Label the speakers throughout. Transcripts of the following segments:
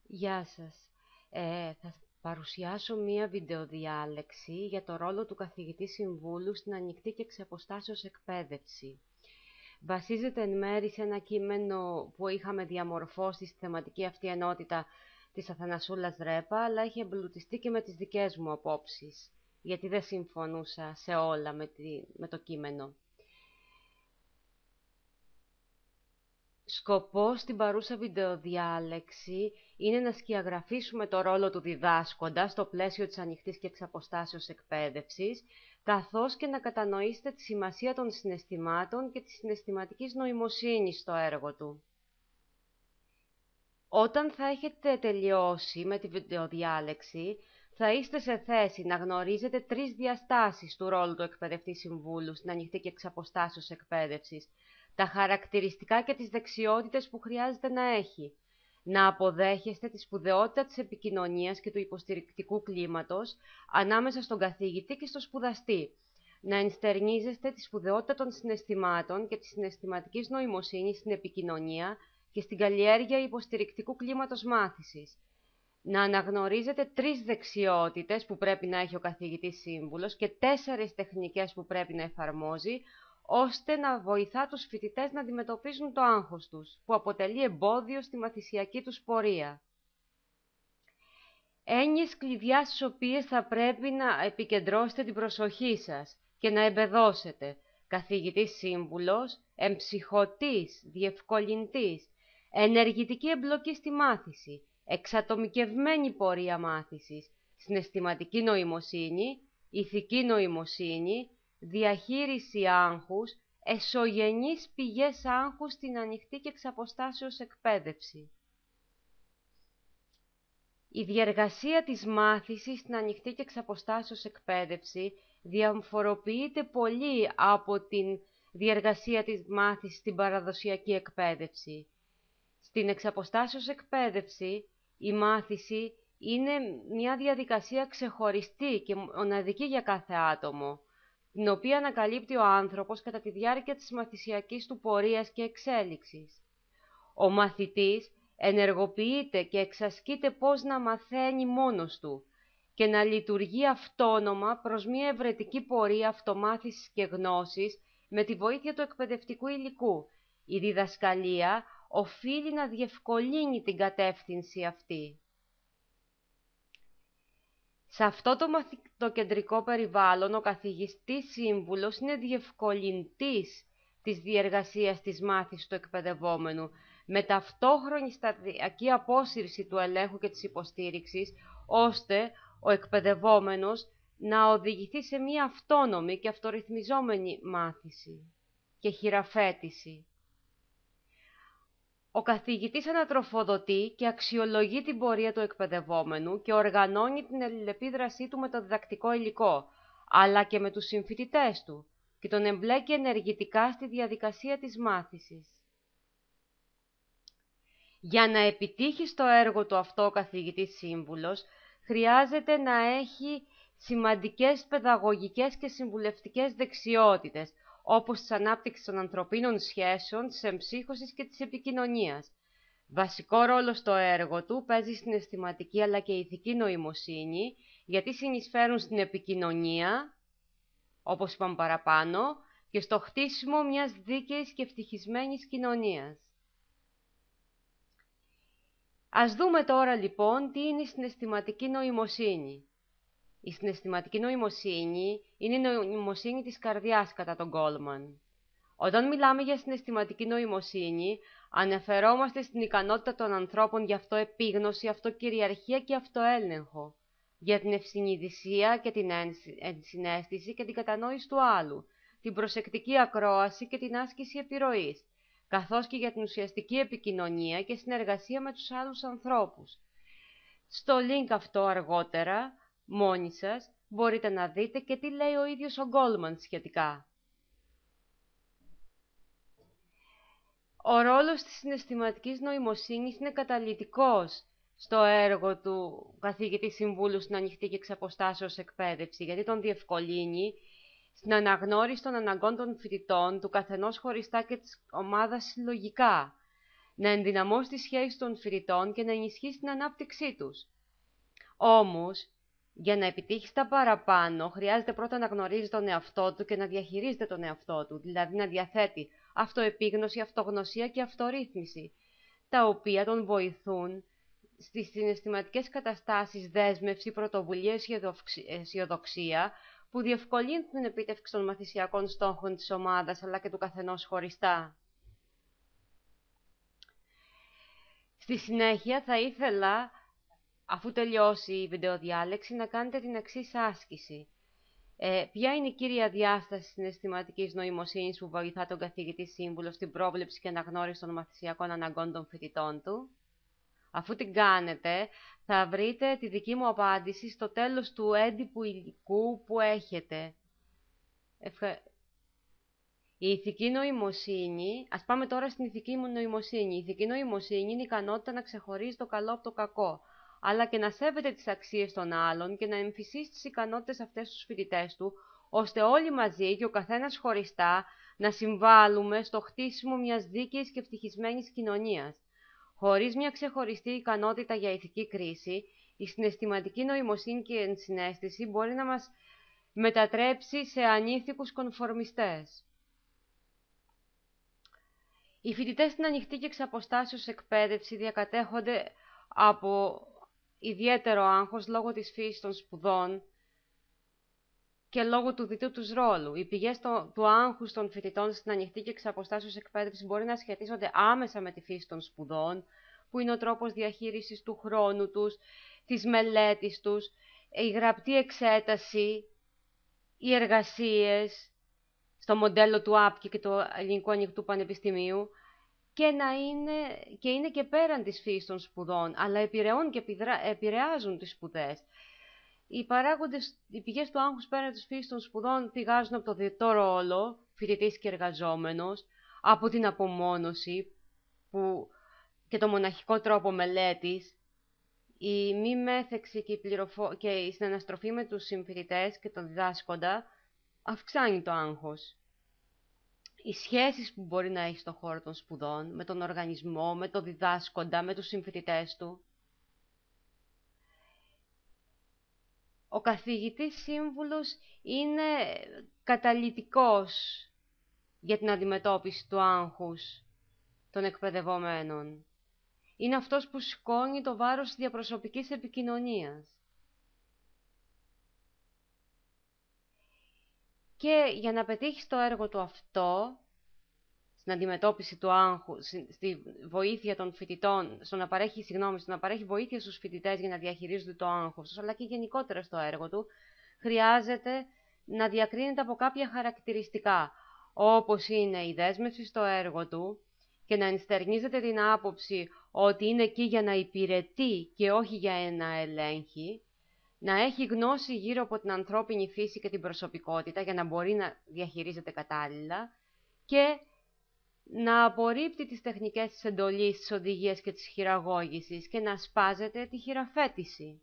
Speaker 1: Γεια σας. Θα παρουσιάσω μία βιντεοδιάλεξη για το ρόλο του καθηγητή συμβούλου στην ανοιχτή και εξ αποστάσεως εκπαίδευση. Βασίζεται εν μέρει σε ένα κείμενο που είχαμε διαμορφώσει στη θεματική αυτή ενότητα της Αθανασούλας Ρέπα, αλλά έχει εμπλουτιστεί και με τις δικές μου απόψεις, γιατί δεν συμφωνούσα σε όλα με το κείμενο. Σκοπός στην παρούσα βιντεοδιάλεξη είναι να σκιαγραφίσουμε το ρόλο του διδάσκοντα στο πλαίσιο της ανοιχτής και εξ αποστάσεως εκπαίδευσης, καθώς και να κατανοήσετε τη σημασία των συναισθημάτων και της συναισθηματικής νοημοσύνης στο έργο του. Όταν θα έχετε τελειώσει με τη βιντεοδιάλεξη, θα είστε σε θέση να γνωρίζετε τρεις διαστάσεις του ρόλου του εκπαιδευτή συμβούλου στην ανοιχτή και εξ αποστάσεως εκπαίδευσης, τα χαρακτηριστικά και τις δεξιότητες που χρειάζεται να έχει, να αποδέχεστε τη σπουδαιότητα της επικοινωνίας και του υποστηρικτικού κλίματος ανάμεσα στον καθηγητή και στον σπουδαστή, να ενστερνίζεστε τη σπουδαιότητα των συναισθημάτων και της συναισθηματικής νοημοσύνης στην επικοινωνία και στην καλλιέργεια υποστηρικτικού κλίματος μάθησης, να αναγνωρίζετε τρεις δεξιότητες που πρέπει να έχει ο καθηγητής σύμβουλος και 4 τεχνικές που πρέπει να εφαρμόζει, ώστε να βοηθά τους φοιτητές να αντιμετωπίζουν το άγχος τους, που αποτελεί εμπόδιο στη μαθησιακή τους πορεία. Έννοιες κλειδιά στις οποίες θα πρέπει να επικεντρώσετε την προσοχή σας και να εμπεδώσετε: καθηγητής σύμβουλος, εμψυχωτής, διευκολυντής, ενεργητική εμπλοκή στη μάθηση, εξατομικευμένη πορεία μάθησης, συναισθηματική νοημοσύνη, ηθική νοημοσύνη, διαχείριση άγχους, εσωγενείς πηγές άγχους στην ανοιχτή και εξ αποστάσεως εκπαίδευση. Η διεργασία της μάθησης στην ανοιχτή και εξ αποστάσεως εκπαίδευση διαφοροποιείται πολύ από την διεργασία της μάθησης στην παραδοσιακή εκπαίδευση. Στην εξ αποστάσεως εκπαίδευση η μάθηση είναι μια διαδικασία ξεχωριστή και μοναδική για κάθε άτομο, την οποία ανακαλύπτει ο άνθρωπος κατά τη διάρκεια της μαθησιακής του πορείας και εξέλιξης. Ο μαθητής ενεργοποιείται και εξασκείται πώς να μαθαίνει μόνος του και να λειτουργεί αυτόνομα προς μια ευρετική πορεία αυτομάθησης και γνώσης με τη βοήθεια του εκπαιδευτικού υλικού. Η διδασκαλία οφείλει να διευκολύνει την κατεύθυνση αυτή. Σε αυτό το μαθητοκεντρικό περιβάλλον, ο καθηγητής σύμβουλος είναι διευκολυντής της διεργασίας της μάθησης του εκπαιδευόμενου, με ταυτόχρονη σταδιακή απόσυρση του ελέγχου και της υποστήριξης, ώστε ο εκπαιδευόμενος να οδηγηθεί σε μια αυτόνομη και αυτορυθμιζόμενη μάθηση και χειραφέτηση. Ο καθηγητής ανατροφοδοτεί και αξιολογεί την πορεία του εκπαιδευόμενου και οργανώνει την αλληλεπίδρασή του με το διδακτικό υλικό, αλλά και με τους συμφοιτητές του, και τον εμπλέκει ενεργητικά στη διαδικασία της μάθησης. Για να επιτύχει στο έργο του αυτό ο καθηγητής σύμβουλος, χρειάζεται να έχει σημαντικές παιδαγωγικές και συμβουλευτικές δεξιότητες, όπως της ανάπτυξης των ανθρωπίνων σχέσεων, της εμψύχωσης και της επικοινωνίας. Βασικό ρόλο στο έργο του παίζει συναισθηματική αλλά και ηθική νοημοσύνη, γιατί συνεισφέρουν στην επικοινωνία, όπως είπαμε παραπάνω, και στο χτίσιμο μιας δίκαιης και ευτυχισμένης κοινωνίας. Ας δούμε τώρα λοιπόν τι είναι η συναισθηματική νοημοσύνη. Η συναισθηματική νοημοσύνη είναι η νοημοσύνη της καρδιάς κατά τον Γκόλμαν. Όταν μιλάμε για συναισθηματική νοημοσύνη, αναφερόμαστε στην ικανότητα των ανθρώπων για αυτοεπίγνωση, αυτοκυριαρχία και αυτοέλεγχο, για την ευσυνειδησία και την ενσυναίσθηση και την κατανόηση του άλλου, την προσεκτική ακρόαση και την άσκηση επιρροής, καθώς και για την ουσιαστική επικοινωνία και συνεργασία με τους άλλους ανθρώπους. Στο link αυτό αργότερα, μόνοι σας, μπορείτε να δείτε και τι λέει ο ίδιος ο Γκόλμαν σχετικά. Ο ρόλος της συναισθηματικής νοημοσύνης είναι καταλυτικός στο έργο του καθηγητή συμβούλου στην ανοιχτή και εξ αποστάσεως εκπαίδευση, γιατί τον διευκολύνει στην αναγνώριση των αναγκών των φοιτητών, του καθενός χωριστά και της ομάδας συλλογικά, να ενδυναμώσει τη σχέση των φοιτητών και να ενισχύσει την ανάπτυξή τους. Όμως, για να επιτύχει τα παραπάνω, χρειάζεται πρώτα να γνωρίζει τον εαυτό του και να διαχειρίζεται τον εαυτό του, δηλαδή να διαθέτει αυτοεπίγνωση, αυτογνωσία και αυτορύθμιση, τα οποία τον βοηθούν στις συναισθηματικές καταστάσεις δέσμευση, πρωτοβουλία, αισιοδοξία, που διευκολύνουν την επίτευξη των μαθησιακών στόχων της ομάδας, αλλά και του καθενός χωριστά. Στη συνέχεια θα ήθελα, αφού τελειώσει η βιντεοδιάλεξη, να κάνετε την εξής άσκηση. Ποια είναι η κύρια διάσταση συναισθηματικής νοημοσύνης που βοηθά τον καθηγητή σύμβουλο στην πρόβλεψη και αναγνώριση των μαθησιακών αναγκών των φοιτητών του? Αφού την κάνετε, θα βρείτε τη δική μου απάντηση στο τέλος του έντυπου υλικού που έχετε. Η ηθική νοημοσύνη, ας πάμε τώρα στην ηθική μου νοημοσύνη. Η ηθική νοημοσύνη είναι η ικανότητα να ξεχωρίζει το καλό από το κακό, αλλά και να σέβεται τις αξίες των άλλων και να εμφυσίσει τις ικανότητες αυτές στους φοιτητές του, ώστε όλοι μαζί και ο καθένας χωριστά να συμβάλλουμε στο χτίσιμο μιας δίκαιης και ευτυχισμένης κοινωνίας. Χωρίς μια ξεχωριστή ικανότητα για ηθική κρίση, η συναισθηματική νοημοσύνη και η ενσυναίσθηση μπορεί να μας μετατρέψει σε ανήθικους κονφορμιστές. Οι φοιτητές στην ανοιχτή και εξ αποστάσεως εκπαίδευση διακατέχονται από ιδιαίτερο άγχος λόγω της φύσης των σπουδών και λόγω του διτού τους ρόλου. Οι πηγές του άγχους των φοιτητών στην ανοιχτή και εξ αποστάσεως εκπαίδευση μπορεί να σχετίζονται άμεσα με τη φύση των σπουδών, που είναι ο τρόπος διαχείρισης του χρόνου τους, της μελέτης τους, η γραπτή εξέταση, οι εργασίες στο μοντέλο του ΑΠΚΙ και του Ελληνικού Ανοιχτού Πανεπιστημίου, και είναι και πέραν της φύσης των σπουδών, αλλά επηρεώνουν και επηρεάζουν τις σπουδές. Οι πηγές του άγχους πέραν της φύσης των σπουδών πηγάζουν από το διτό ρόλο, φοιτητής και εργαζόμενος, από την απομόνωση και το μοναχικό τρόπο μελέτης, η μη μέθεξη και η συναναστροφή με τους συμφοιτητές και τον διδάσκοντα αυξάνει το άγχος. Οι σχέσεις που μπορεί να έχει στον χώρο των σπουδών, με τον οργανισμό, με τον διδάσκοντα, με τους συμφοιτητές του. Ο καθηγητής σύμβουλος είναι καταλυτικός για την αντιμετώπιση του άγχους των εκπαιδευομένων. Είναι αυτός που σηκώνει το βάρος της διαπροσωπικής επικοινωνίας. Και για να πετύχει το έργο του αυτό, στην αντιμετώπιση του άγχου, στη βοήθεια των φοιτητών, στο να παρέχει βοήθεια στους φοιτητές για να διαχειρίζονται το άγχος τους, αλλά και γενικότερα στο έργο του, χρειάζεται να διακρίνεται από κάποια χαρακτηριστικά, όπως είναι η δέσμευση στο έργο του και να ενστερνίζεται την άποψη ότι είναι εκεί για να υπηρετεί και όχι για να ελέγχει, να έχει γνώση γύρω από την ανθρώπινη φύση και την προσωπικότητα για να μπορεί να διαχειρίζεται κατάλληλα και να απορρίπτει τις τεχνικές της εντολής, της οδηγίας και της χειραγώγησης και να σπάζεται τη χειραφέτηση.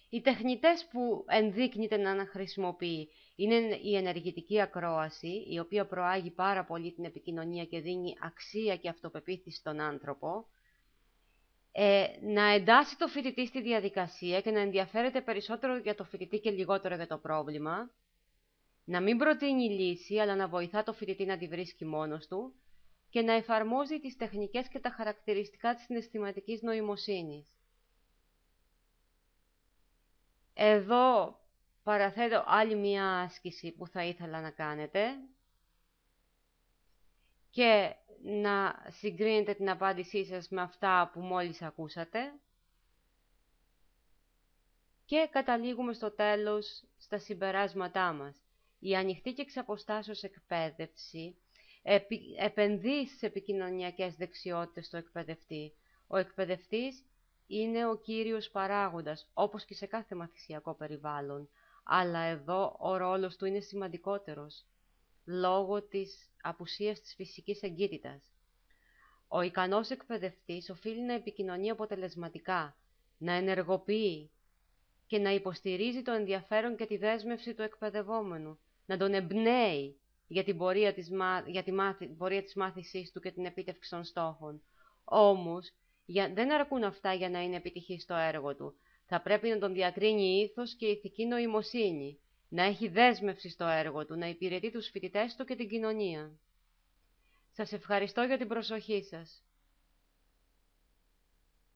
Speaker 1: Οι τεχνητές που ενδείκνυται να χρησιμοποιεί είναι η ενεργητική ακρόαση, η οποία προάγει πάρα πολύ την επικοινωνία και δίνει αξία και αυτοπεποίθηση στον άνθρωπο, να εντάσσει το φοιτητή στη διαδικασία και να ενδιαφέρεται περισσότερο για το φοιτητή και λιγότερο για το πρόβλημα, να μην προτείνει λύση, αλλά να βοηθά το φοιτητή να τη βρίσκει μόνος του και να εφαρμόζει τις τεχνικές και τα χαρακτηριστικά της συναισθηματικής νοημοσύνης. Εδώ παραθέτω άλλη μία άσκηση που θα ήθελα να κάνετε και να συγκρίνετε την απάντησή σας με αυτά που μόλις ακούσατε. Και καταλήγουμε στο τέλος στα συμπεράσματά μας. Η ανοιχτή και εξ αποστάσεως εκπαίδευση επενδύει στις επικοινωνιακές δεξιότητες του εκπαιδευτή. Ο εκπαιδευτής είναι ο κύριος παράγοντας, όπως και σε κάθε μαθησιακό περιβάλλον. Αλλά εδώ ο ρόλος του είναι σημαντικότερος, λόγω της απουσίας της φυσικής εγκύτητας. Ο ικανός εκπαιδευτής οφείλει να επικοινωνεί αποτελεσματικά, να ενεργοποιεί και να υποστηρίζει το ενδιαφέρον και τη δέσμευση του εκπαιδευόμενου, να τον εμπνέει για την πορεία της μάθησής του και την επίτευξη των στόχων. Όμως, δεν αρκούν αυτά για να είναι επιτυχής στο έργο του. Θα πρέπει να τον διακρίνει ήθος και ηθική νοημοσύνη, να έχει δέσμευση στο έργο του, να υπηρετεί τους φοιτητές του και την κοινωνία. Σας ευχαριστώ για την προσοχή σας.